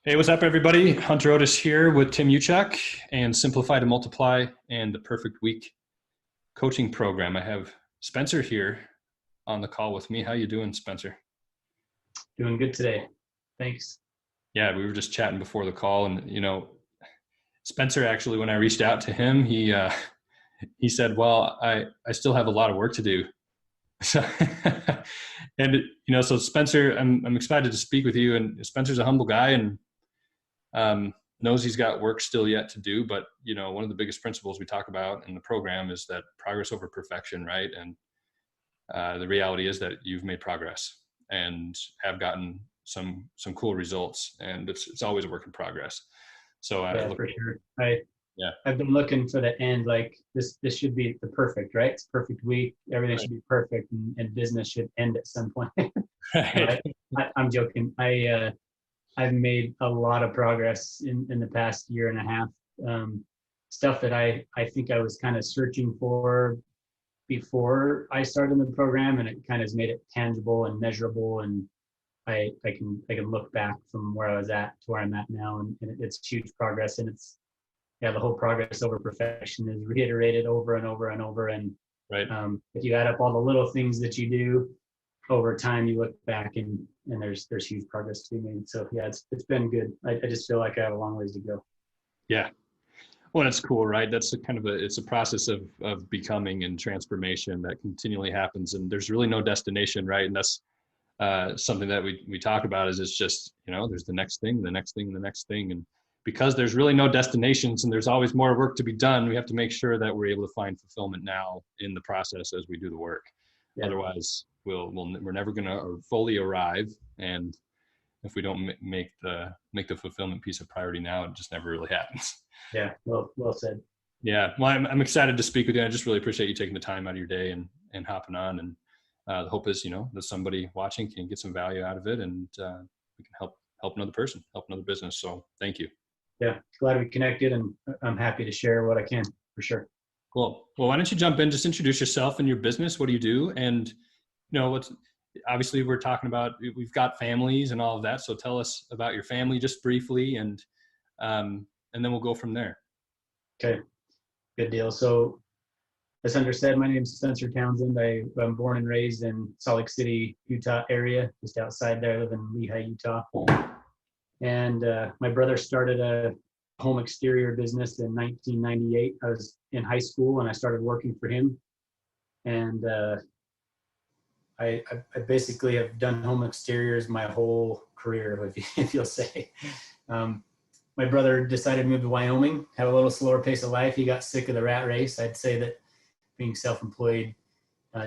Hey, what's up, everybody? Hunter Otis here with Tim Uchak and Simplify to Multiply and the Perfect Week coaching program. I have Spencer here on the call with me. How you doing, Spencer? Doing good today. Thanks. Yeah, we were just chatting before the call, and Spencer actually, when I reached out to him, he said, "Well, I still have a lot of work to do." So, and so Spencer, I'm excited to speak with you. And Spencer's a humble guy, and knows he's got work still yet to do. But one of the biggest principles we talk about in the program is that progress over perfection, right? And the reality is that you've made progress and have gotten some cool results, and it's always a work in progress. So I Yeah, look, for sure. I yeah, I've been looking for the end. Like this should be the perfect, right? It's a perfect week. Everything right, should be perfect, and business should end at some point. No, right, I'm joking. I've made a lot of progress in the past year and a half. Stuff that I think I was kind of searching for before I started the program, and it kind of has made it tangible and measurable, and I can look back from where I was at to where I'm at now, and it's huge progress. And it's the whole progress over perfection is reiterated over and over and over. And right. if you add up all the little things that you do over time, you look back and there's huge progress to be made. So yeah, it's been good. I just feel like I have a long ways to go. Yeah. Well, it's cool, right? That's it's a process of becoming and transformation that continually happens, and there's really no destination, right? And that's something that we talk about is it's just, there's the next thing, the next thing, the next thing. And because there's really no destinations and there's always more work to be done, we have to make sure that we're able to find fulfillment now in the process as we do the work. Yeah, Otherwise, we're never going to fully arrive. And if we don't make the fulfillment piece a priority now, it just never really happens. yeah. Well said. Yeah, well, I'm excited to speak with you. I just really appreciate you taking the time out of your day and hopping on. And the hope is, that somebody watching can get some value out of it, and we can help another person, help another business. So thank you. Yeah, glad we connected, and I'm happy to share what I can for sure. Cool. Well, why don't you jump in? Just introduce yourself and your business. What do you do? And what's obviously we're talking about. We've got families and all of that. So tell us about your family just briefly, and then we'll go from there. Okay, good deal. So as Hunter said, my name is Spencer Townsend. I'm born and raised in Salt Lake City, Utah area, just outside there. I live in Lehi, Utah. And my brother started a home exterior business in 1998. I was in high school and I started working for him. And I basically have done home exteriors my whole career, if you'll say. Um, my brother decided to move to Wyoming, have a little slower pace of life. He got sick of the rat race. I'd say that being self-employed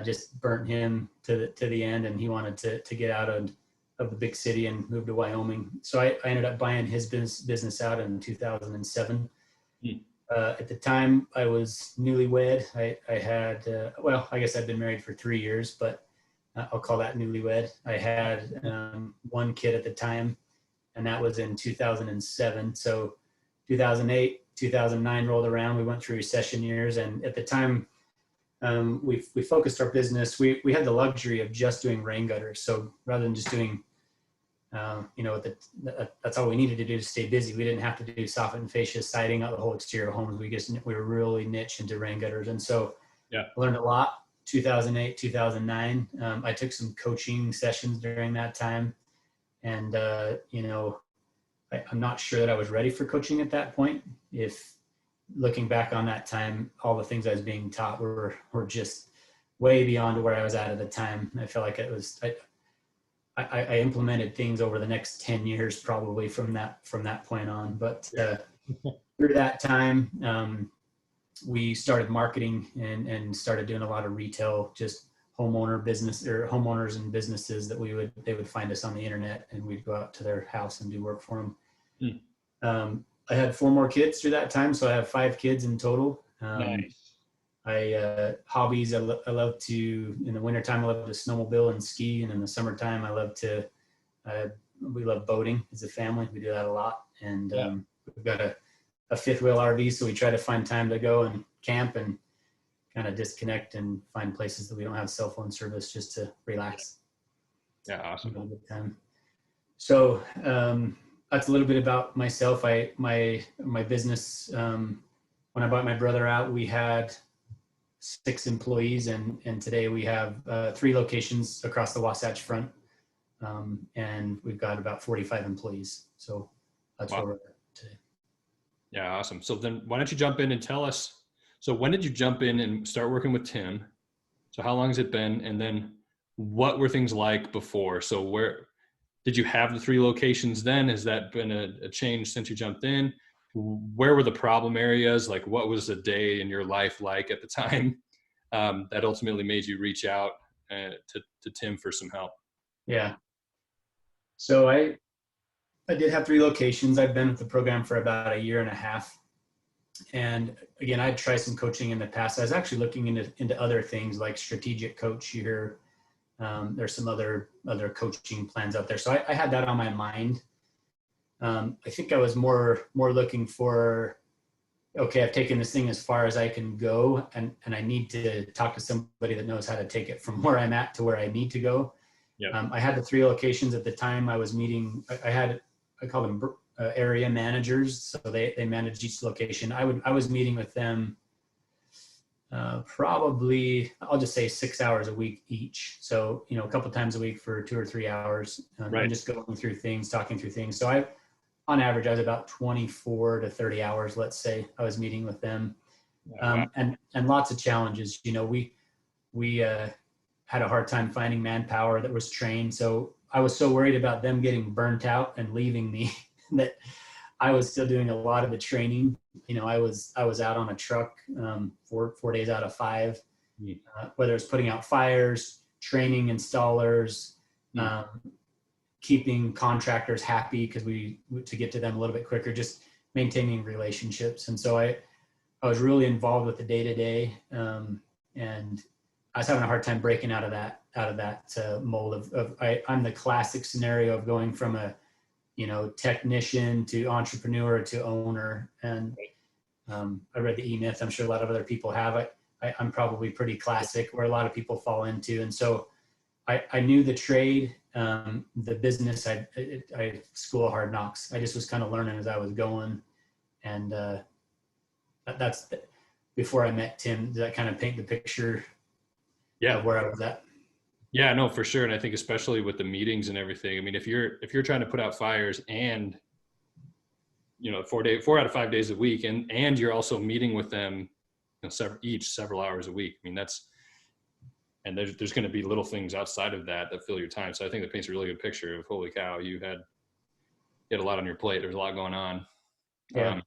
just burnt him to the end, and he wanted to get out of the big city and move to Wyoming. So I ended up buying his business out in 2007. Hmm. At the time, I was newlywed. I had, well, I guess I'd been married for 3 years, but I'll call that newlywed. I had one kid at the time, and that was in 2007. So 2008, 2009 rolled around. We went through recession years, and at the time, we focused our business. We had the luxury of just doing rain gutters. So rather than just doing, that's all we needed to do to stay busy. We didn't have to do soffit and fascia siding out the whole exterior homes. We were really niche into rain gutters, and so Yeah. I learned a lot. 2008, 2009. I took some coaching sessions during that time, and I'm not sure that I was ready for coaching at that point. If looking back on that time, all the things I was being taught were just way beyond where I was at the time. I felt like it was, I implemented things over the next 10 years, probably from that point on. But through that time, we started marketing and started doing a lot of retail, just homeowner business or homeowners and businesses that they would find us on the internet, and we'd go out to their house and do work for them. Hmm. I had 4 more kids through that time, so I have 5 kids in total. Nice. Hobbies, I love to, in the wintertime, I love to snowmobile and ski. And in the summertime, we love boating as a family. We do that a lot. And we've got a fifth wheel RV, so we try to find time to go and camp and kind of disconnect and find places that we don't have cell phone service, just to relax. Yeah, awesome. So that's a little bit about myself. My business, when I bought my brother out, we had 6 employees, and today we have 3 locations across the Wasatch Front, and we've got about 45 employees. So that's Wow. where we're at today. Yeah, awesome. So then why don't you jump in and tell us, so when did you jump in and start working with Tim? So how long has it been? And then what were things like before? So where did you have the 3 locations then? Has that been a change since you jumped in? Where were the problem areas? Like what was a day in your life like at the time that ultimately made you reach out to Tim for some help? Yeah. So I did have 3 locations. I've been with the program for about a year and a half. And again, I'd tried some coaching in the past. I was actually looking into other things like strategic coach here. There's some other coaching plans out there. So I had that on my mind. I think I was more looking for, okay, I've taken this thing as far as I can go, and I need to talk to somebody that knows how to take it from where I'm at to where I need to go. Yeah. I had the 3 locations at the time I was meeting. I call them area managers. So they managed each location. I was meeting with them probably, I'll just say 6 hours a week each. So, a couple times a week for 2 or 3 hours, Right. and just going through things, talking through things. So on average, I was about 24 to 30 hours, let's say, I was meeting with them. Wow. And lots of challenges. We had a hard time finding manpower that was trained. So I was so worried about them getting burnt out and leaving me that I was still doing a lot of the training. I was out on a truck 4 days out of 5, whether it's putting out fires, training installers, keeping contractors happy because to get to them a little bit quicker, just maintaining relationships. And so I was really involved with the day-to-day, and I was having a hard time breaking out of that mold of I'm the classic scenario of going from a technician to entrepreneur to owner. And I read the E-Myth. I'm sure a lot of other people have. I'm probably pretty classic where a lot of people fall into. And so I knew the trade, the business. I school of hard knocks. I just was kind of learning as I was going. And that's before I met Tim. Does that kind of paint the picture Yeah. of where I was at? Yeah, no, for sure. And I think especially with the meetings and everything, I mean, if you're trying to put out fires and 4 out of 5 days a week, and you're also meeting with them several hours a week. I mean, and there's going to be little things outside of that fill your time. So I think that paints a really good picture of, holy cow, you had a lot on your plate. There's a lot going on. Yeah.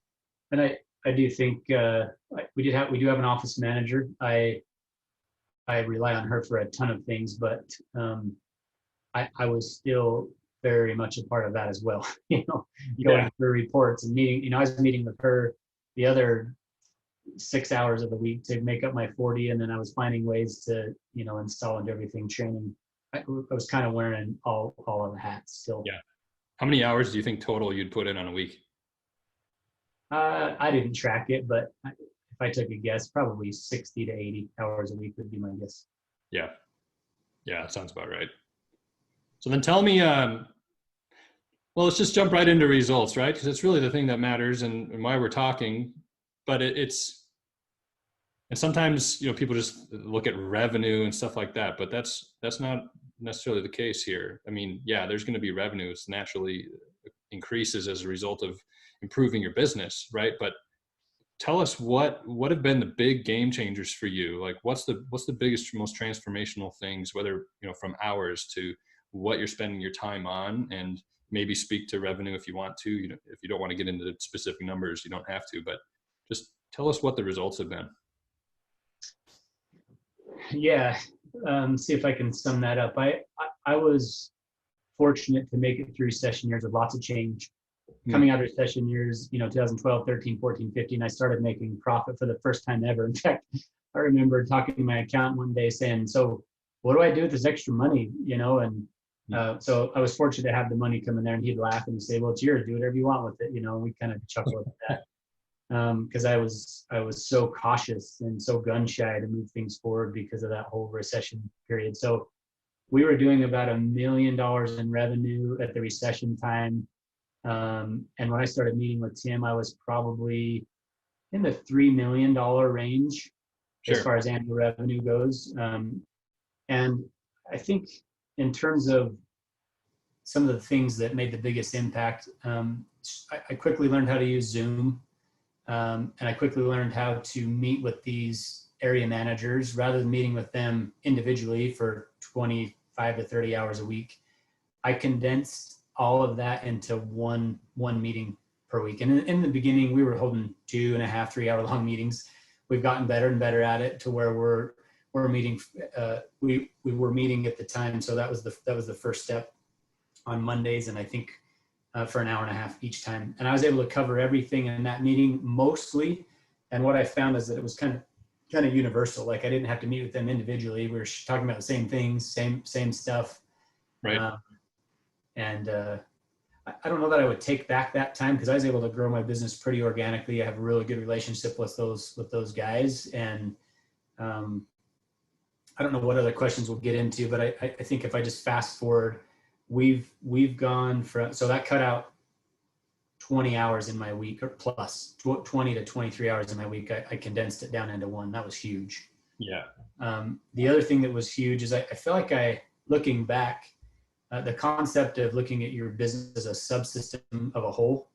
And I do think we do have an office manager. I rely on her for a ton of things, but I was still very much a part of that as well. Going through reports and meeting. I was meeting with her the other 6 hours of the week to make up my 40, and then I was finding ways to install and everything. Training. I was kind of wearing all of the hats still. Yeah. How many hours do you think total you'd put in on a week? I didn't track it, but if I took a guess, probably 60 to 80 hours a week would be my guess. Yeah. Yeah, that sounds about right. So then tell me, well, let's just jump right into results, right? Because it's really the thing that matters and why we're talking. But and sometimes, people just look at revenue and stuff like that, but that's not necessarily the case here. I mean, yeah, there's going to be revenue. It's naturally increases as a result of improving your business, right? But tell us what have been the big game changers for you? Like what's the biggest, most transformational things, whether, from hours to what you're spending your time on, and maybe speak to revenue if you want to, if you don't want to get into specific numbers, you don't have to, but just tell us what the results have been. Yeah. See if I can sum that up. I was fortunate to make it through session years with lots of change. Coming out of session years, 2012, 13, 14, 15, I started making profit for the first time ever. In fact, I remember talking to my accountant one day saying, so what do I do with this extra money? So I was fortunate to have the money come in there, and he'd laugh and say, well, it's yours, do whatever you want with it. And we kind of chuckle at that. Because I was so cautious and so gun shy to move things forward because of that whole recession period. So we were doing about $1 million in revenue at the recession time. And when I started meeting with Tim, I was probably in the $3 million range as Sure. far as annual revenue goes. And I think in terms of some of the things that made the biggest impact, I quickly learned how to use Zoom. And I quickly learned how to meet with these area managers rather than meeting with them individually for 25 to 30 hours a week. I condensed all of that into one meeting per week. And in the beginning, we were holding 2.5, 3 hour long meetings. We've gotten better and better at it to where we're meeting. We were meeting at the time, so that was the first step on Mondays, and I think for an hour and a half each time. And I was able to cover everything in that meeting mostly. And what I found is that it was kind of universal. Like I didn't have to meet with them individually. We were talking about the same things, same stuff. Right. And I don't know that I would take back that time because I was able to grow my business pretty organically. I have a really good relationship with those guys. And I don't know what other questions we'll get into, but I think if I just fast forward, we've gone from, so that cut out 20 hours in my week or plus 20 to 23 hours in my week. I condensed it down into one. That was huge. Yeah. The other thing that was huge is I feel like looking back, the concept of looking at your business as a subsystem of a whole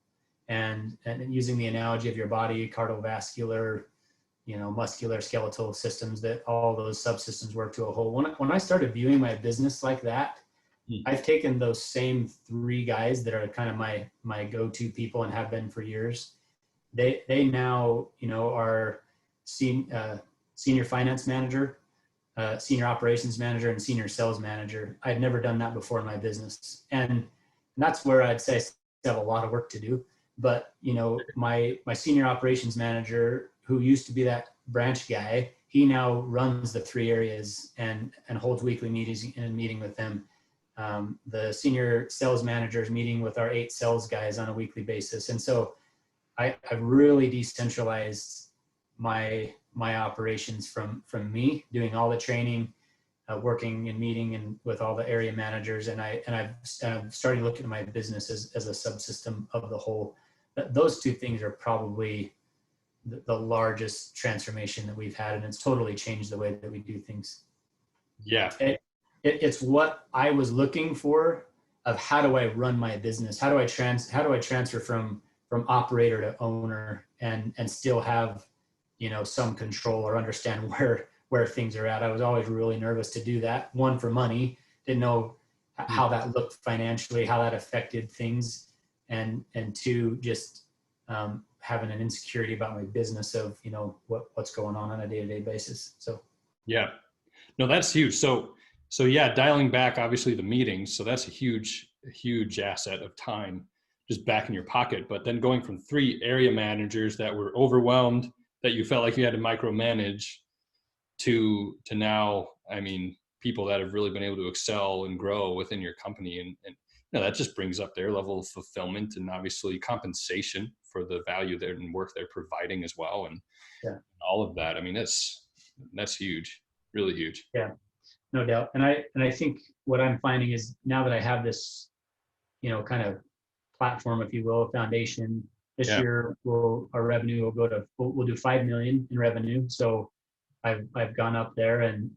and using the analogy of your body, cardiovascular, muscular, skeletal systems, that all those subsystems work to a whole. When I started viewing my business like that, I've taken those same three guys that are kind of my go-to people and have been for years. They now, are senior finance manager, senior operations manager, and senior sales manager. I'd never done that before in my business. And that's where I'd say I still have a lot of work to do. But, my senior operations manager, who used to be that branch guy, he now runs the three areas and holds weekly meetings and meeting with them. The senior sales manager is meeting with our 8 sales guys on a weekly basis. And so I've really decentralized my operations from me doing all the training, working and meeting and with all the area managers. And I've started looking at my business as a subsystem of the whole. Those two things are probably the largest transformation that we've had. And it's totally changed the way that we do things. Yeah. It's what I was looking for of how do I run my business? How do I transfer from operator to owner and still have, some control or understand where things are at. I was always really nervous to do that. One, for money, didn't know how that looked financially, how that affected things. And two, just having an insecurity about my business of, what's going on a day-to-day basis. So. Yeah. No, that's huge. So yeah, dialing back, obviously the meetings. So that's a huge asset of time just back in your pocket. But then going from 3 area managers that were overwhelmed, that you felt like you had to micromanage, to now, I mean, people that have really been able to excel and grow within your company. And that just brings up their level of fulfillment and obviously compensation for the value and work they're providing as well. And all of that. I mean, that's huge, really huge. Yeah. No doubt. And I think what I'm finding is now that I have this, kind of platform, if you will, foundation, this year our revenue will go to, we'll do 5 million in revenue. So I've gone up there and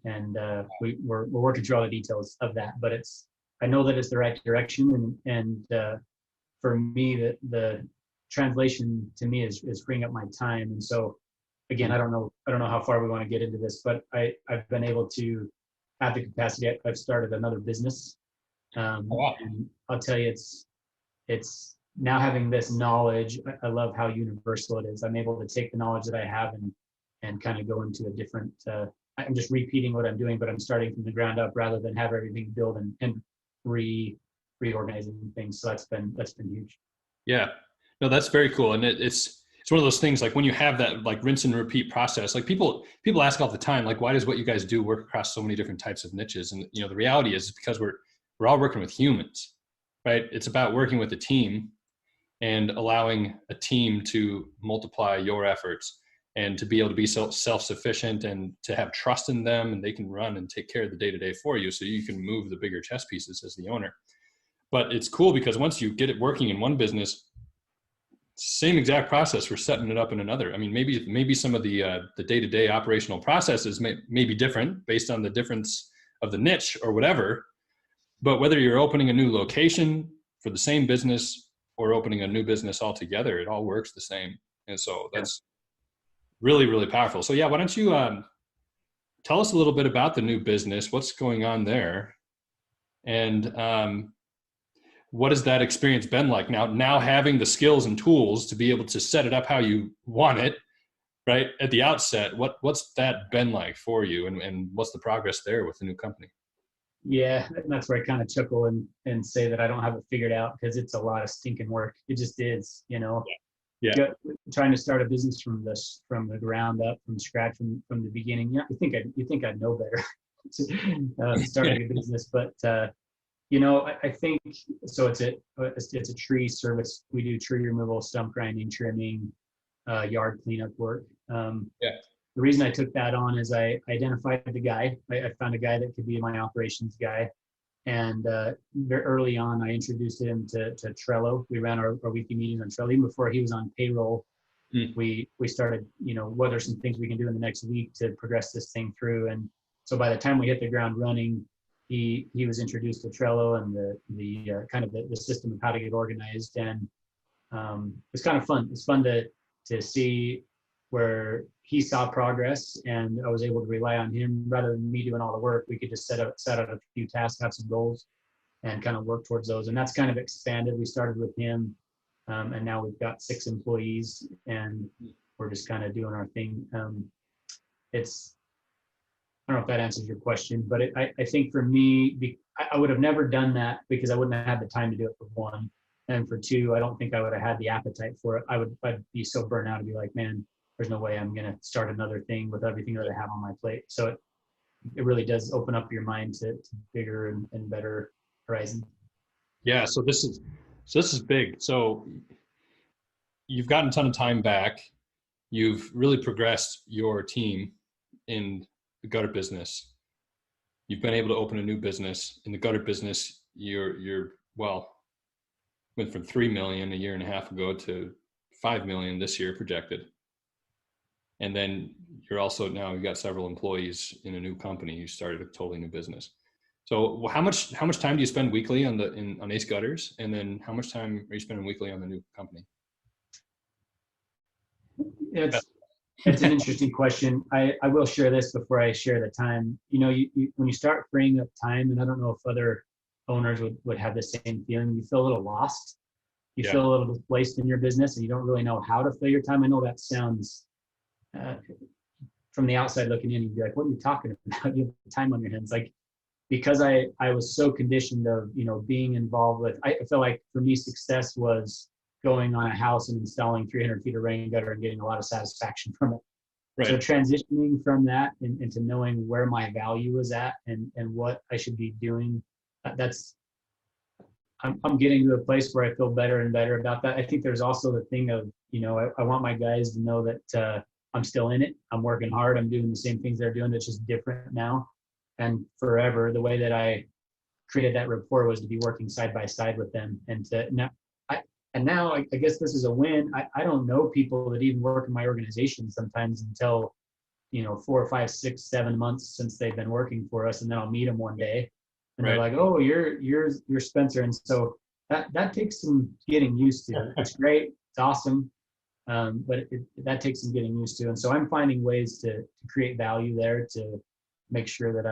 we're working through all the details of that, but I know that it's the right direction. And for me, the translation to me is freeing up my time. And so again, I don't know how far we want to get into this, but I've been able to have the capacity. I've started another business. And I'll tell you, it's now having this knowledge. I love how universal it is. I'm able to take the knowledge that I have and kind of go into a different, I'm just repeating what I'm doing, but I'm starting from the ground up rather than have everything built and reorganizing things. So that's been huge. Yeah, no, that's very cool. And it's one of those things, like when you have that like rinse and repeat process, like people ask all the time, like, why does what you guys do work across so many different types of niches? And the reality is because we're all working with humans, right? It's about working with a team and allowing a team to multiply your efforts and to be able to be self-sufficient and to have trust in them, and they can run and take care of the day-to-day for you so you can move the bigger chess pieces as the owner. But it's cool because once you get it working in one business, same exact process for setting it up in another. I mean, maybe some of the day-to-day operational processes may be different based on the difference of the niche or whatever. But whether you're opening a new location for the same business or opening a new business altogether, it all works the same. And so that's really, really powerful. So yeah, why don't you tell us a little bit about the new business? What's going on there? And what has that experience been like now having the skills and tools to be able to set it up how you want it right at the outset? What's that been like for you, and what's the progress there with the new company? Yeah, and that's where I kind of chuckle and say that I don't have it figured out, because it's a lot of stinking work. It just is, Yeah. Trying to start a business from the ground up, from scratch, from the beginning. You think I'd know better starting a business, but I think so. It's a tree service. We do tree removal, stump grinding, trimming, yard cleanup work. Yeah. The reason I took that on is I identified the guy. I found a guy that could be my operations guy. And very early on, I introduced him to Trello. We ran our weekly meetings on Trello. Even before he was on payroll, we started, what are some things we can do in the next week to progress this thing through. And so by the time we hit the ground running, he was introduced to Trello and the kind of the system of how to get organized. And it's kind of fun. It's fun to see where he saw progress, and I was able to rely on him rather than me doing all the work. We could just set out a few tasks, have some goals, and kind of work towards those. And that's kind of expanded. We started with him, and now we've got 6 employees, and we're just kind of doing our thing. I don't know if that answers your question, but I think for me, I would have never done that because I wouldn't have had the time to do it, for one. And for two, I don't think I would have had the appetite for it. I'd be so burnt out and be like, man, there's no way I'm going to start another thing with everything that I have on my plate. So it really does open up your mind to bigger and better horizons. Yeah. So this is big. So you've gotten a ton of time back. You've really progressed your team in the gutter business. You've been able to open a new business in the gutter business. You're went from 3 million a year and a half ago to 5 million this year projected. And then you've got several employees in a new company. You started a totally new business. So how much time do you spend weekly on Ace Gutters? And then how much time are you spending weekly on the new company? It's an interesting question. I will share this before I share the time. When you start freeing up time, and I don't know if other owners would have the same feeling, you feel a little lost. You feel a little displaced in your business, and you don't really know how to fill your time. I know that sounds, from the outside looking in, you'd be like, what are you talking about? You have time on your hands. Like, because I was so conditioned of, being involved with, I feel like for me, success was going on a house and installing 300 feet of rain gutter and getting a lot of satisfaction from it. Right. So transitioning from that into knowing where my value was at and what I should be doing, I'm getting to a place where I feel better and better about that. I think there's also the thing of, I want my guys to know that I'm still in it. I'm working hard. I'm doing the same things they're doing. It's just different now. And forever, the way that I created that rapport was to be working side by side with them. And now I guess this is a win. I don't know people that even work in my organization sometimes until, 4, 5, 6, 7 months since they've been working for us. And then I'll meet them one day and they're like, oh, you're Spencer. And so that takes some getting used to. It's great. It's awesome. But that takes some getting used to. And so I'm finding ways to create value there to make sure that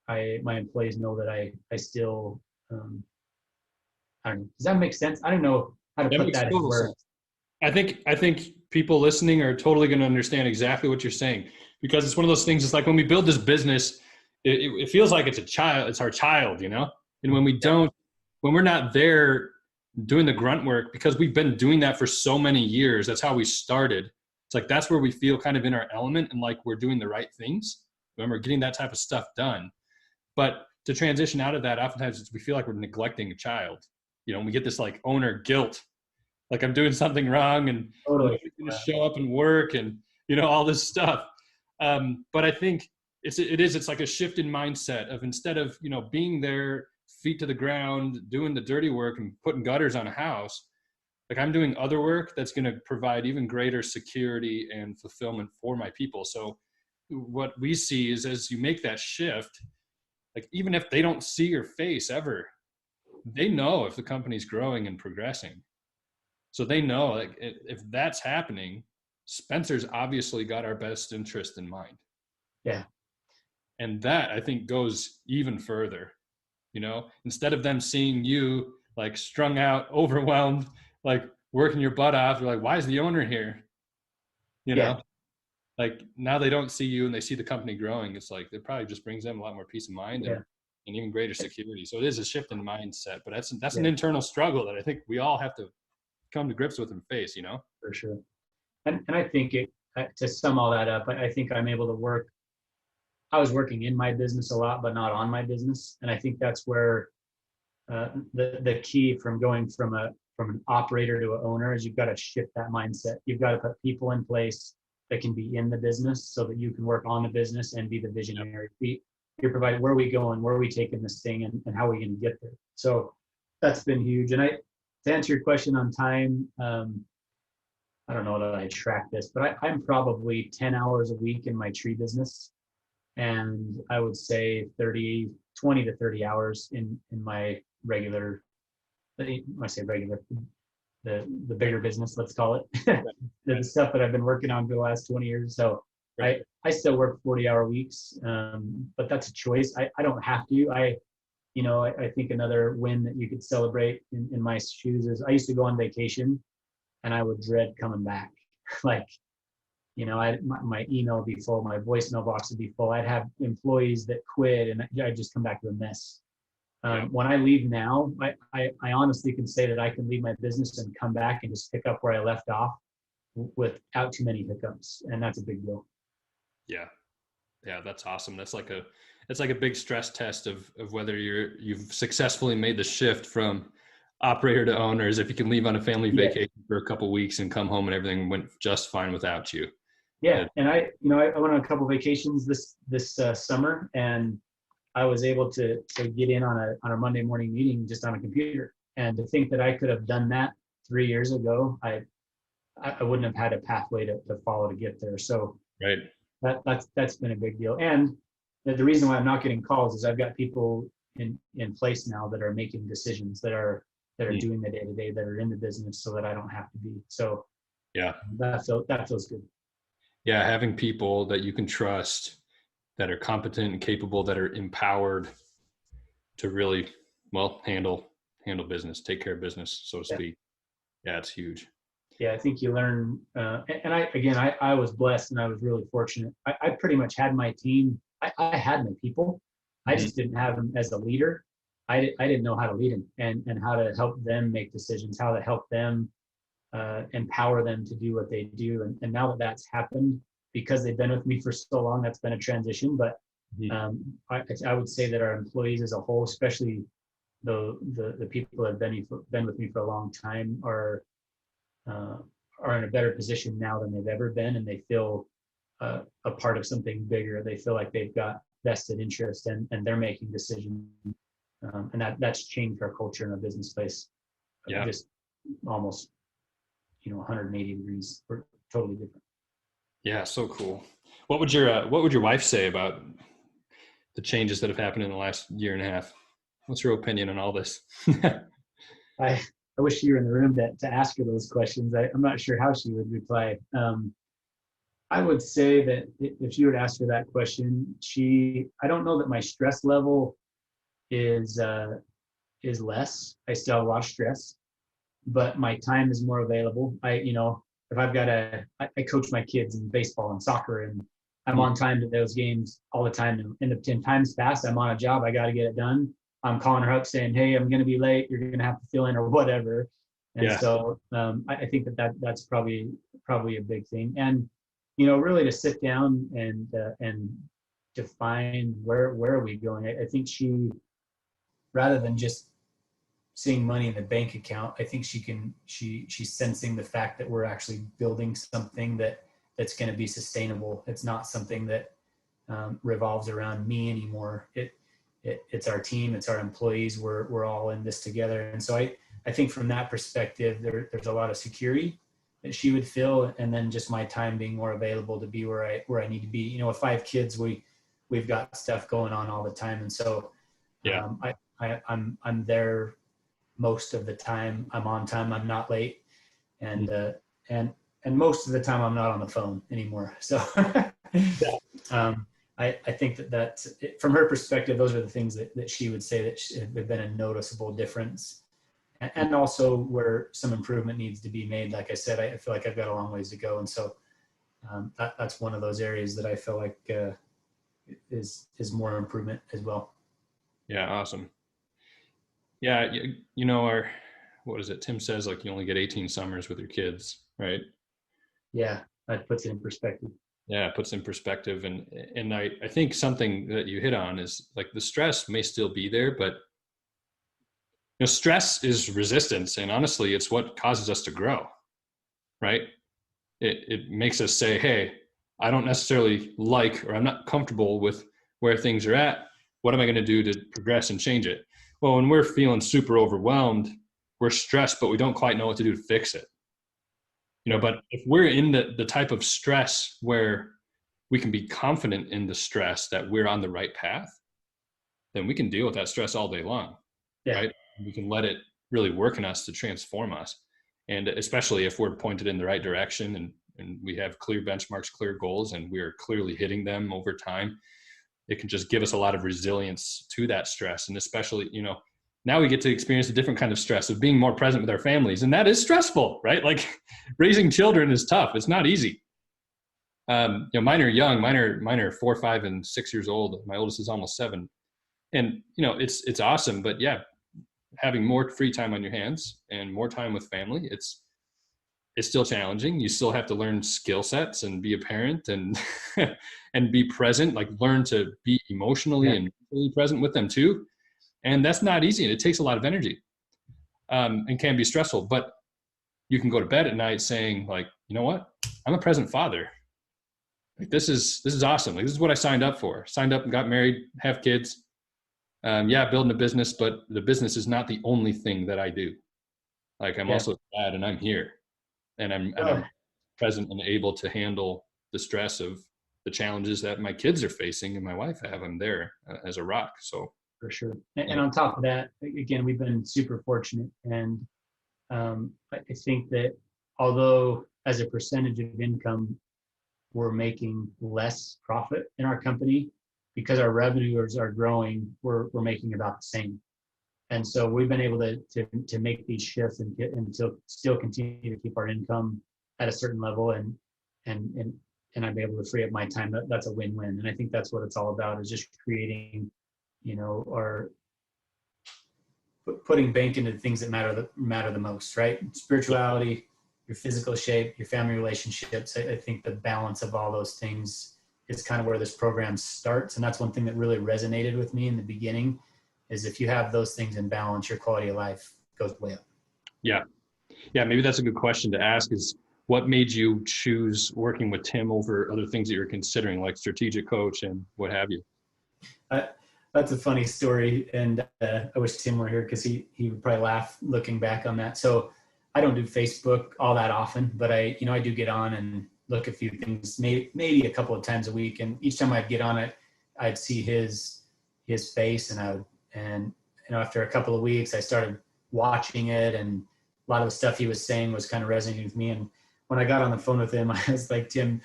my employees know that I still, I don't know. Does that make sense? I don't know how to put that in words. I think people listening are totally going to understand exactly what you're saying, because it's one of those things. It's like when we build this business, it feels like it's our child, and when we're not there doing the grunt work, because we've been doing that for so many years, that's how we started. It's like, that's where we feel kind of in our element and like we're doing the right things when we're getting that type of stuff done. But to transition out of that, oftentimes we feel like we're neglecting a child. We get this like owner guilt, like I'm doing something wrong and totally going to show up and work and, all this stuff. But I think it's like a shift in mindset of, instead of, being there feet to the ground, doing the dirty work and putting gutters on a house. Like I'm doing other work that's going to provide even greater security and fulfillment for my people. So what we see is as you make that shift, like even if they don't see your face ever, they know if the company's growing and progressing. So they know like if that's happening, Spencer's obviously got our best interest in mind. Yeah. And that I think goes even further, instead of them seeing you like strung out, overwhelmed, like working your butt off, you're like, why is the owner here? You Yeah. know, like now they don't see you and they see the company growing. It's like, it probably just brings them a lot more peace of mind Yeah. and even greater security. So it is a shift in mindset, but that's an Yeah. internal struggle that I think we all have to come to grips with and face, For sure. And I think to sum all that up, I think I'm able to work. I was working in my business a lot, but not on my business. And I think that's where the key from going from an operator to an owner is you've got to shift that mindset. You've got to put people in place that can be in the business so that you can work on the business and be the visionary. You're providing where are we going, where are we taking this thing, and how are we going to get there. So that's been huge. And to answer your question on time, I don't know that I track this, but I'm probably 10 hours a week in my tree business. And I would say 20 to 30 hours in my regular, when I say regular, the bigger business, let's call it, the stuff that I've been working on for the last 20 years. So I still work 40-hour weeks, but that's a choice. I don't have to. I think another win that you could celebrate in my shoes is I used to go on vacation and I would dread coming back. Like, my email would be full, my voicemail box would be full. I'd have employees that quit and I'd just come back to a mess. When I leave now, I honestly can say that I can leave my business and come back and just pick up where I left off without too many hiccups. And that's a big deal. Yeah. Yeah. That's awesome. It's like a big stress test of whether you've successfully made the shift from operator to owners. If you can leave on a family vacation for a couple of weeks and come home and everything went just fine without you. Yeah. And I went on a couple of vacations this summer, and I was able to get in on a Monday morning meeting just on a computer. And to think that I could have done that 3 years ago, I wouldn't have had a pathway to follow to get there. So right. That's been a big deal. And the reason why I'm not getting calls is I've got people in place now that are making decisions, that are doing the day-to-day, that are in the business, so that I don't have to be. So yeah, that feels good. Yeah, having people that you can trust, that are competent and capable, that are empowered to really handle business, take care of business, so to speak. Yeah, it's huge. Yeah, I think you learn, and I was blessed and I was really fortunate. I pretty much had my team. I had my people. I just didn't have them as a leader. I didn't know how to lead them and how to help them make decisions, how to help them empower them to do what they do. And now that that's happened, because they've been with me for so long, that's been a transition. But I would say that our employees as a whole, especially the people that have been with me for a long time, are in a better position now than they've ever been, and they feel a part of something bigger. They feel like they've got vested interest, and they're making decisions, and that's changed our culture in our business place. Just almost 180 degrees. We're totally different. Yeah, so cool. What would your wife say about the changes that have happened in the last year and a half? What's your opinion on all this? I wish you were in the room to ask her those questions. I'm not sure how she would reply. I would say that if you were to ask her that question, I don't know that my stress level is less. I still have a lot of stress, but my time is more available. If I've got I coach my kids in baseball and soccer, and I'm on time to those games all the time. And in times past, I'm on a job, I got to get it done. I'm calling her up saying, hey, I'm going to be late. You're going to have to fill in or whatever. And so I think that's probably a big thing. And, really to sit down and define where are we going. I think she, rather than just seeing money in the bank account, I think she's sensing the fact that we're actually building something that's going to be sustainable. It's not something that revolves around me anymore. it's our team, it's our employees. We're all in this together. And so I think from that perspective, there's a lot of security that she would feel, and then just my time being more available to be where I need to be. You know, with 5 kids, we've got stuff going on all the time, and so Yeah. I'm there most of the time. I'm on time. I'm not late, and and most of the time I'm not on the phone anymore. So I think that from her perspective, those are the things that she would say that have been a noticeable difference. And also where some improvement needs to be made. Like I said, I feel like I've got a long ways to go. And so that's one of those areas that I feel like is more improvement as well. Yeah. Awesome. Yeah. You know, what is it? Tim says like you only get 18 summers with your kids, right? Yeah, that puts it in perspective. Yeah, it puts in perspective. And I think something that you hit on is like the stress may still be there, but you know, stress is resistance. And honestly, it's what causes us to grow, right? It makes us say, hey, I don't necessarily like, or I'm not comfortable with where things are at. What am I going to do to progress and change it? Well, when we're feeling super overwhelmed, we're stressed, but we don't quite know what to do to fix it. You know, but if we're in the type of stress where we can be confident in the stress that we're on the right path, then we can deal with that stress all day long, Yeah. right? We can let it really work in us to transform us. And especially if we're pointed in the right direction and we have clear benchmarks, clear goals, and we're clearly hitting them over time, it can just give us a lot of resilience to that stress. And especially, you know, now we get to experience a different kind of stress of being more present with our families. And that is stressful, right? Like raising children is tough. It's not easy. You know, mine are young. Mine are 4, 5, and 6 years old. My oldest is almost 7. And, you know, it's awesome, but yeah, having more free time on your hands and more time with family, it's still challenging. You still have to learn skill sets and be a parent and and be present, like learn to be emotionally and mentally present with them too. And that's not easy. And it takes a lot of energy and can be stressful, but you can go to bed at night saying like, you know what, I'm a present father. Like this is awesome. Like this is what I signed up for. Signed up and got married, have kids. Yeah, building a business, but the business is not the only thing that I do. Like I'm also dad and I'm here and I'm present and able to handle the stress of the challenges that my kids are facing and my wife have. I'm there as a rock. So For sure. And on top of that, again, we've been super fortunate. And I think that although as a percentage of income, we're making less profit in our company, because our revenues are growing, we're making about the same. And so we've been able to make these shifts and still continue to keep our income at a certain level, and I'm able to free up my time. That's a win-win. And I think that's what it's all about, is just creating, you know, or putting bank into the things that matter the most, right? Spirituality, your physical shape, your family relationships. I think the balance of all those things is kind of where this program starts. And that's one thing that really resonated with me in the beginning, is if you have those things in balance, your quality of life goes way up. Yeah. Yeah. Maybe that's a good question to ask, is what made you choose working with Tim over other things that you're considering, like strategic coach and what have you? That's a funny story. And I wish Tim were here, because he would probably laugh looking back on that. So I don't do Facebook all that often, but I do get on and look a few things, maybe a couple of times a week. And each time I'd get on it, I'd see his face, and after a couple of weeks, I started watching it, and a lot of the stuff he was saying was kind of resonating with me. And when I got on the phone with him, I was like, Tim,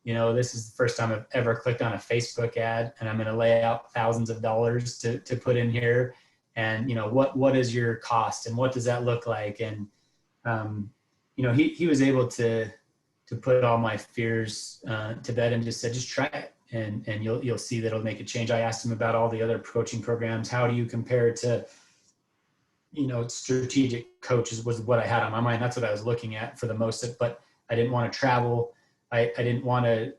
this is the first time I've ever clicked on a Facebook ad, and I'm going to lay out thousands of dollars to put in here. And, what is your cost, and what does that look like? And, he was able to put all my fears to bed, and just said, just try it. And you'll see that it'll make a change. I asked him about all the other coaching programs. How do you compare to, strategic coaches was what I had on my mind. That's what I was looking at for the most, but I didn't want to travel. I didn't want to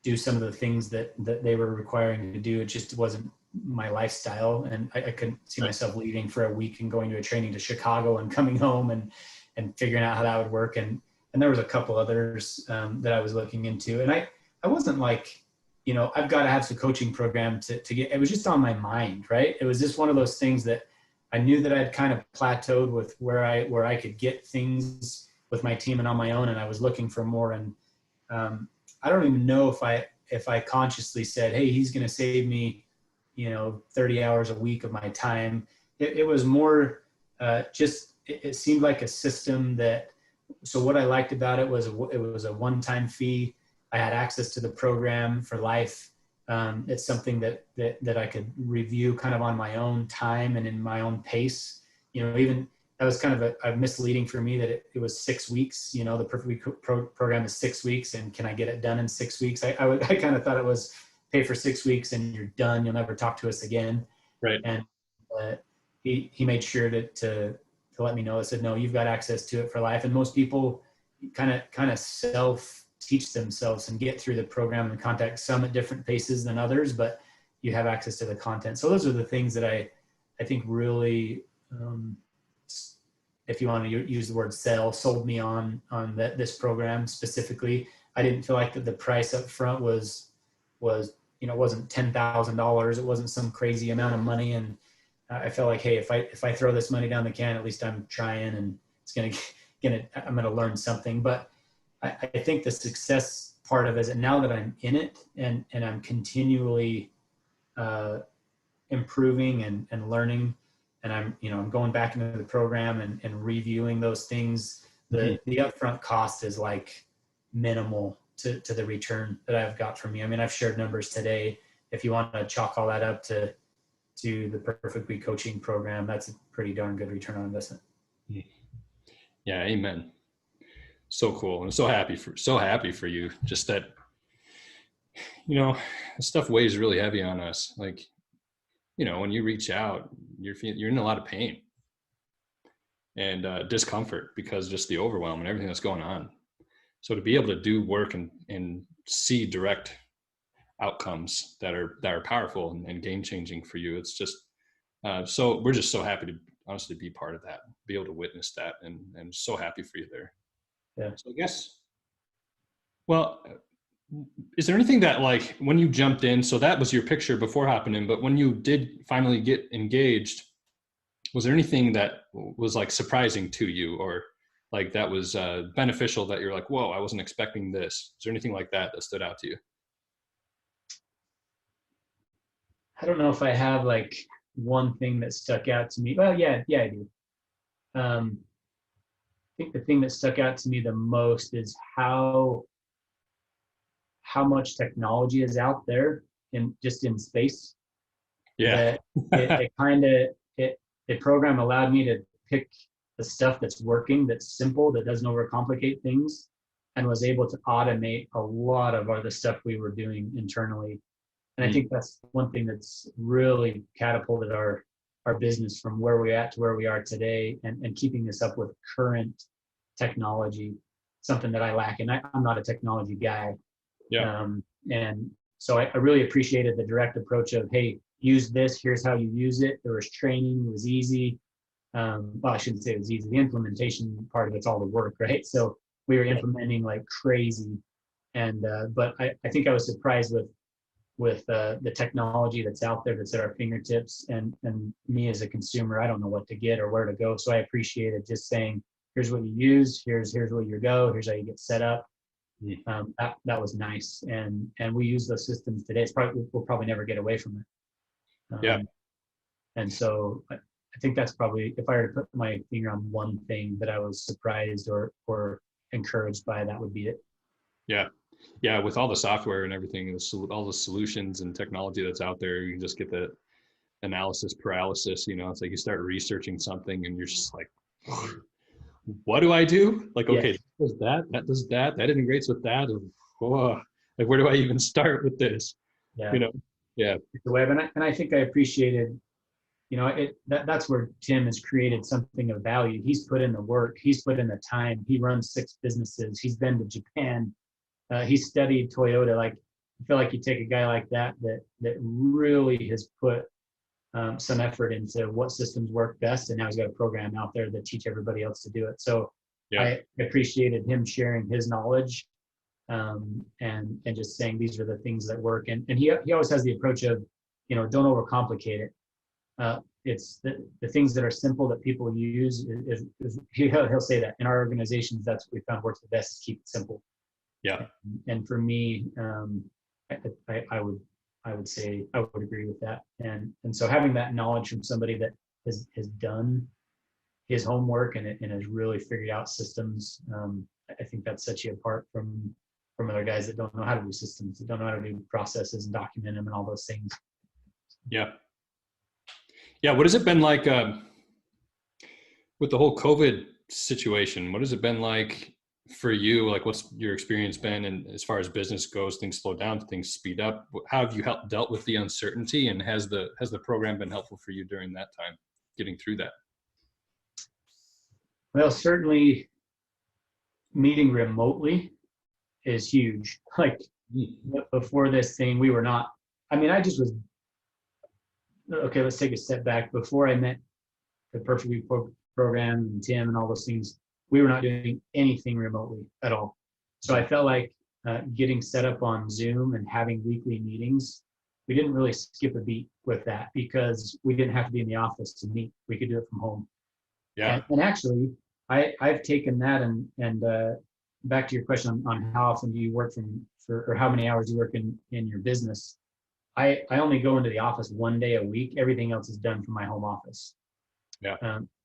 do some of the things that they were requiring me to do. It just wasn't my lifestyle. And I couldn't see myself leaving for a week and going to a training to Chicago and coming home and figuring out how that would work. And there was a couple others that I was looking into. And I wasn't like I've got to have some coaching program to get, it was just on my mind, right? It was just one of those things that I knew that I'd kind of plateaued with where I could get things with my team and on my own. And I was looking for more. And I don't even know if I consciously said, hey, he's going to save me, 30 hours a week of my time. It was more it seemed like a system so what I liked about it was it was a one-time fee. I had access to the program for life. It's something that I could review kind of on my own time and in my own pace. Even that was kind of a misleading for me that it was 6 weeks. The Perfect Week program is 6 weeks, and can I get it done in 6 weeks? I kind of thought it was pay for 6 weeks and you're done. You'll never talk to us again. Right. And he made sure to let me know. I said, no, you've got access to it for life. And most people kind of self teach themselves and get through the program and contact, some at different paces than others, but you have access to the content. So those are the things that I think really, if you want to use the word sold me on this program specifically. I didn't feel like that the price up front was, wasn't $10,000. It wasn't some crazy amount of money. And I felt like, hey, if I throw this money down the can, at least I'm trying, and it's I'm going to learn something. But I think the success part of it is now that I'm in it and I'm continually improving and learning, and I'm going back into the program and reviewing those things. The upfront cost is like minimal to the return that I've got from you. I mean, I've shared numbers today. If you want to chalk all that up to the Perfect Week coaching program, that's a pretty darn good return on investment. Yeah, amen. So cool. I'm so happy for you. Just that, stuff weighs really heavy on us. Like, when you reach out, you're in a lot of pain and discomfort because just the overwhelm and everything that's going on. So to be able to do work and see direct outcomes that are powerful and game changing for you, it's just so we're just so happy to honestly be part of that, be able to witness that, and so happy for you there. Yeah. So I guess, well, is there anything that, like, when you jumped in, so that was your picture before hopping in, but when you did finally get engaged, was there anything that was like surprising to you, or like that was beneficial that you're like, whoa, I wasn't expecting this? Is there anything like that stood out to you? I don't know if I have like one thing that stuck out to me. Well, yeah, I do. I think the thing that stuck out to me the most is how much technology is out there in space. Yeah. The program allowed me to pick the stuff that's working, that's simple, that doesn't overcomplicate things, and was able to automate a lot of the stuff we were doing internally. And I think that's one thing that's really catapulted our business from where we're at to where we are today, and keeping this up with current technology, something that I lack. And I'm not a technology guy. Yeah. And so I really appreciated the direct approach of, hey, use this, here's how you use it. There was training, it was easy. Well, I shouldn't say it was easy. The implementation part of it's all the work, right? So we were implementing like crazy. And but I think I was surprised with the technology that's out there, that's at our fingertips, and me as a consumer, I don't know what to get or where to go. So I appreciated just saying, here's what you use, here's where you go, here's how you get set up. That was nice, and we use those systems today. We'll probably never get away from it. Yeah. And so I think that's probably, if I were to put my finger on one thing that I was surprised or encouraged by, that would be it. Yeah. Yeah. With all the software and everything, all the solutions and technology that's out there, you can just get the analysis paralysis. It's like you start researching something and you're just like, what do I do? Like, okay, Yeah. That does that integrates with that. Whoa, like, where do I even start with this? Yeah. Yeah. The web. And I think I appreciated, that's where Tim has created something of value. He's put in the work, he's put in the time, he runs 6 businesses, he's been to Japan, he studied Toyota. Like, I feel like you take a guy like that really has put some effort into what systems work best, and now he's got a program out there that teach everybody else to do it. So Yeah. I appreciated him sharing his knowledge and just saying these are the things that work. And he always has the approach of, don't overcomplicate it. It's the things that are simple that people use is he'll say that in our organizations, that's what we found works the best, is keep it simple. Yeah. And for me, I would say I would agree with that. And so having that knowledge from somebody that has done his homework and has really figured out systems, I think that sets you apart from other guys that don't know how to do systems, that don't know how to do processes and document them and all those things. Yeah. Yeah. What has it been like with the whole COVID situation? What has it been like for you? Like, what's your experience been? And as far as business goes, things slow down, things speed up. How have you dealt with the uncertainty? And has the program been helpful for you during that time, getting through that? Well, certainly meeting remotely is huge. Like before this thing, we were not, I mean, I just was, okay, let's take a step back. Before I met the Perfect Week program and Tim and all those things, we were not doing anything remotely at all. So I felt like getting set up on Zoom and having weekly meetings, we didn't really skip a beat with that because we didn't have to be in the office to meet. We could do it from home. Yeah. And actually, I've taken that and back to your question on how often do you work or how many hours you work in your business. I only go into the office one day a week. Everything else is done from my home office. Yeah.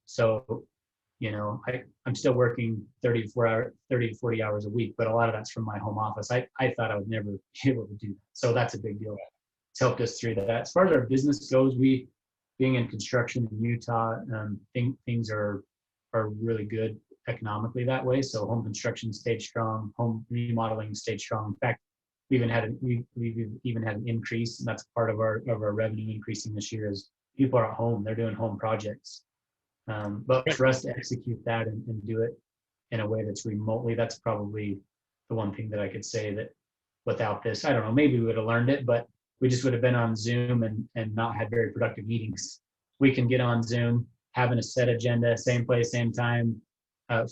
So, I'm still working 30 to 40 hours a week, but a lot of that's from my home office. I thought I would never be able to do that. So that's a big deal. It's helped us through that. As far as our business goes, being in construction in Utah, things are really good economically that way. So home construction stayed strong, home remodeling stayed strong. In fact, we've even had an increase, and that's part of our revenue increasing this year. Is people are at home, they're doing home projects. But for us to execute that and do it in a way that's remotely, that's probably the one thing that I could say that without this, I don't know, maybe we would have learned it, but we just would have been on Zoom and not had very productive meetings. We can get on Zoom, having a set agenda, same place, same time,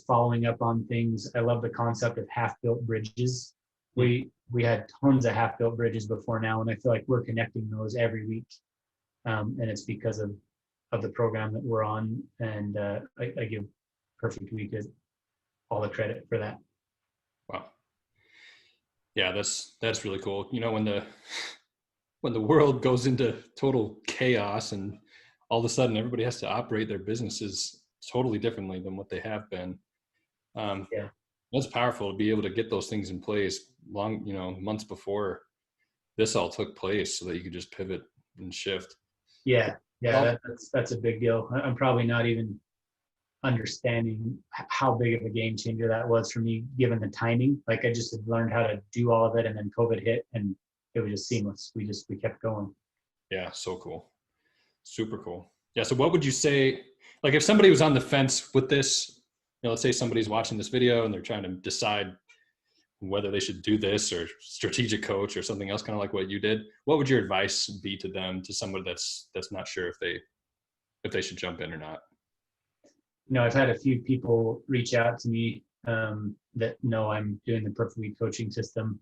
following up on things. I love the concept of half-built bridges. We had tons of half-built bridges before now, and I feel like we're connecting those every week. And it's because of the program that we're on. And I give Perfect Week all the credit for that. Wow. Yeah, that's really cool. When the world goes into total chaos and all of a sudden everybody has to operate their businesses totally differently than what they have been. Yeah. That's powerful to be able to get those things in place months before this all took place so that you could just pivot and shift. Yeah. That's a big deal. I'm probably not even understanding how big of a game changer that was for me, given the timing. Like I just had learned how to do all of it, and then COVID hit, and it was just seamless. We kept going. Yeah, so cool, super cool. Yeah. So, what would you say? Like, if somebody was on the fence with this, let's say somebody's watching this video and they're trying to decide whether they should do this or strategic coach or something else, kind of like what you did, what would your advice be to them, to somebody that's not sure if they should jump in or not? I've had a few people reach out to me that know I'm doing the Perfect Week coaching system,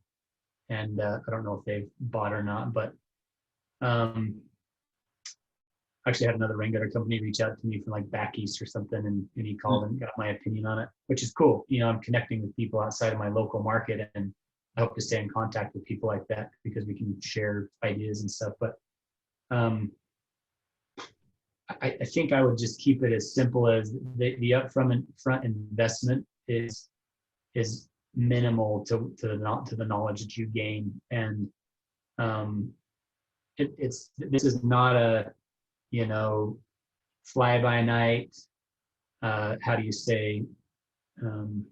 and I don't know if they've bought or not, but actually had another ring gutter company reach out to me from like back east or something, and he called and got my opinion on it, which is cool. I'm connecting with people outside of my local market, and I hope to stay in contact with people like that because we can share ideas and stuff. But I think I would just keep it as simple as the upfront investment is minimal to the knowledge that you gain, and this is not a fly by night. How do you say? I don't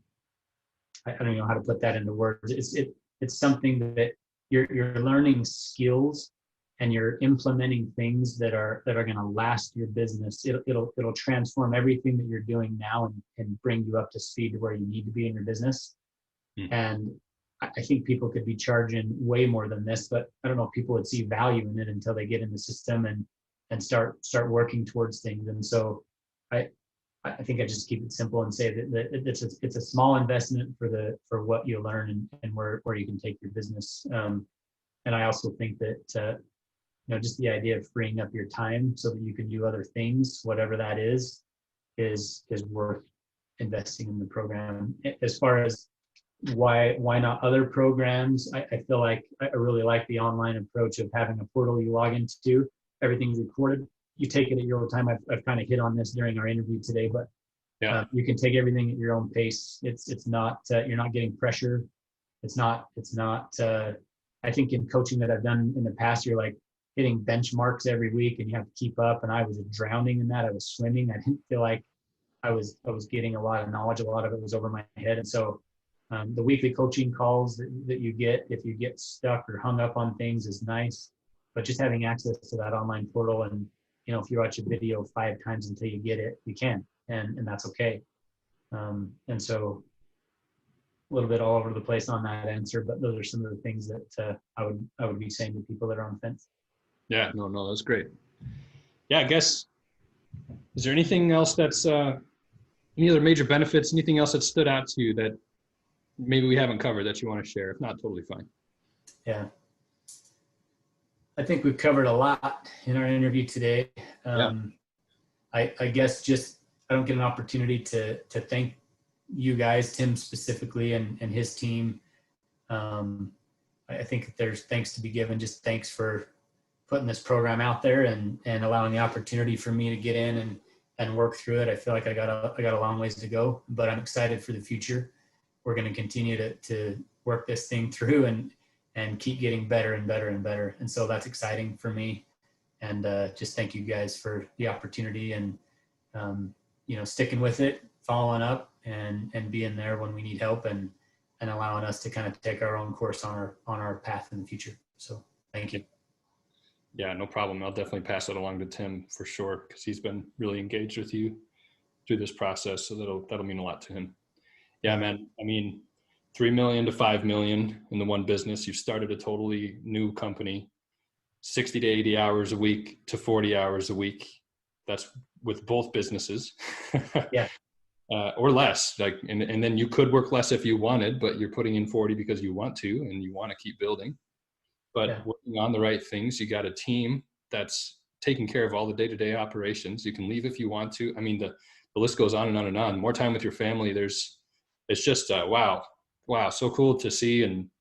even know how to put that into words. It's something that you're learning skills, and you're implementing things that are going to last your business. It'll transform everything that you're doing now and bring you up to speed to where you need to be in your business. And I think people could be charging way more than this, but I don't know if people would see value in it until they get in the system and start working towards things. And so I think I just keep it simple and say that it's a small investment for what you learn and where you can take your business. And I also think that just the idea of freeing up your time so that you can do other things, whatever that is worth investing in the program. As far as why not other programs, I feel like I really like the online approach of having a portal you log into. Everything's recorded. You take it at your own time. I've kind of hit on this during our interview today, but Yeah. you can take everything at your own pace. It's not you're not getting pressure. It's not. I think in coaching that I've done in the past, you're like hitting benchmarks every week, and you have to keep up. And I was drowning in that. I was swimming. I didn't feel like I was getting a lot of knowledge. A lot of it was over my head, and so the weekly coaching calls that you get, if you get stuck or hung up on things, is nice. But just having access to that online portal, and if you watch a video 5 times until you get it, you can, and that's okay. And so a little bit all over the place on that answer, but those are some of the things that I would be saying to people that are on the fence. Yeah, no, that's great. Yeah, I guess, is there anything else that's, any other major benefits, anything else that stood out to you that maybe we haven't covered that you want to share? If not, totally fine. Yeah. I think we've covered a lot in our interview today. I guess just, I don't get an opportunity to thank you guys, Tim specifically, and his team. I think there's thanks to be given. Just thanks for putting this program out there and allowing the opportunity for me to get in and work through it. I feel like I got a long ways to go, but I'm excited for the future. We're going to continue to work this thing through and keep getting better and better and better. And so that's exciting for me. And just thank you guys for the opportunity and sticking with it, following up, and being there when we need help, and allowing us to kind of take our own course on our path in the future. So thank you. Yeah, no problem. I'll definitely pass it along to Tim for sure, because he's been really engaged with you through this process. So that'll mean a lot to him. Yeah, man. I mean, 3 million to 5 million in the one business. You've started a totally new company, 60 to 80 hours a week to 40 hours a week. That's with both businesses. Yeah. Or less, and then you could work less if you wanted, but you're putting in 40 because you want to, and you want to keep building. But working on the right things, you got a team that's taking care of all the day-to-day operations. You can leave if you want to. I mean, the list goes on and on and on. More time with your family. It's just wow, so cool to see. And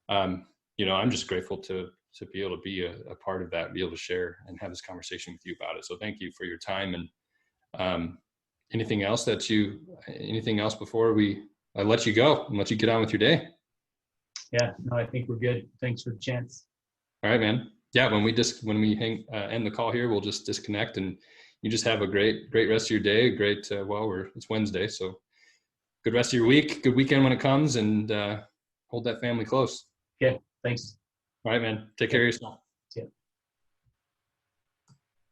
I'm just grateful to be able to be a part of that, be able to share and have this conversation with you about it. So thank you for your time. And anything else before I let you go and let you get on with your day? Yeah, no, I think we're good. Thanks for the chance. All right, man. Yeah, when we end the call here, we'll just disconnect, and you just have a great rest of your day. It's Wednesday, so good rest of your week, good weekend when it comes, and hold that family close. Okay, thanks. All right, man. Take care of yourself.